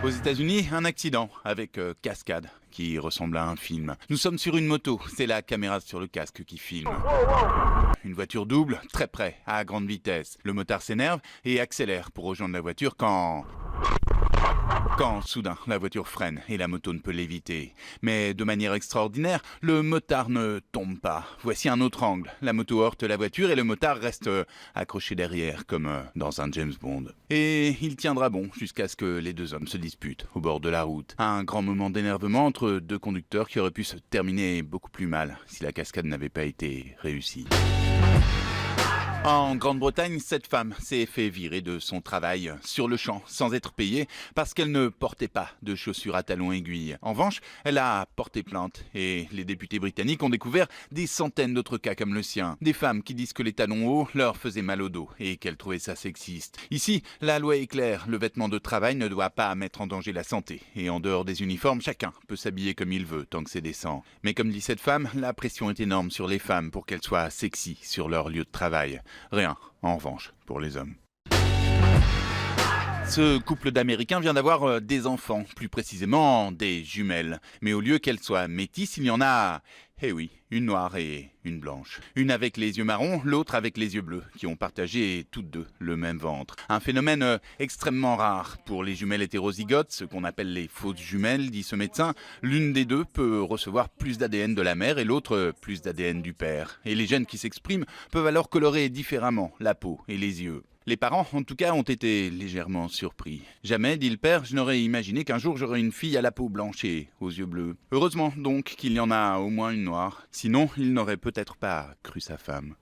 Aux États-Unis, un accident avec cascade qui ressemble à un film. Nous sommes sur une moto, c'est la caméra sur le casque qui filme. Une voiture double, très près, à grande vitesse. Le motard s'énerve et accélère pour rejoindre la voiture quand soudain la voiture freine et la moto ne peut l'éviter. Mais de manière extraordinaire, le motard ne tombe pas. Voici un autre angle. La moto heurte la voiture et le motard reste accroché derrière comme dans un James Bond. Et il tiendra bon jusqu'à ce que les deux hommes se disputent au bord de la route. Un grand moment d'énervement entre deux conducteurs qui aurait pu se terminer beaucoup plus mal si la cascade n'avait pas été réussie. En Grande-Bretagne, cette femme s'est fait virer de son travail sur le champ sans être payée parce qu'elle ne portait pas de chaussures à talons aiguilles. En revanche, elle a porté plainte et les députés britanniques ont découvert des centaines d'autres cas comme le sien. Des femmes qui disent que les talons hauts leur faisaient mal au dos et qu'elles trouvaient ça sexiste. Ici, la loi est claire, le vêtement de travail ne doit pas mettre en danger la santé. Et en dehors des uniformes, chacun peut s'habiller comme il veut tant que c'est décent. Mais comme dit cette femme, la pression est énorme sur les femmes pour qu'elles soient sexy sur leur lieu de travail. Rien, en revanche, pour les hommes. Ce couple d'Américains vient d'avoir des enfants, plus précisément des jumelles. Mais au lieu qu'elles soient métisses, il y en a, eh oui, une noire et une blanche. Une avec les yeux marrons, l'autre avec les yeux bleus, qui ont partagé toutes deux le même ventre. Un phénomène extrêmement rare. Pour les jumelles hétérozygotes, ce qu'on appelle les fausses jumelles, dit ce médecin, l'une des deux peut recevoir plus d'ADN de la mère et l'autre plus d'ADN du père. Et les gènes qui s'expriment peuvent alors colorer différemment la peau et les yeux. Les parents, en tout cas, ont été légèrement surpris. Jamais, dit le père, je n'aurais imaginé qu'un jour j'aurais une fille à la peau blanche et aux yeux bleus. Heureusement donc qu'il y en a au moins une noire. Sinon, il n'aurait peut-être pas cru sa femme.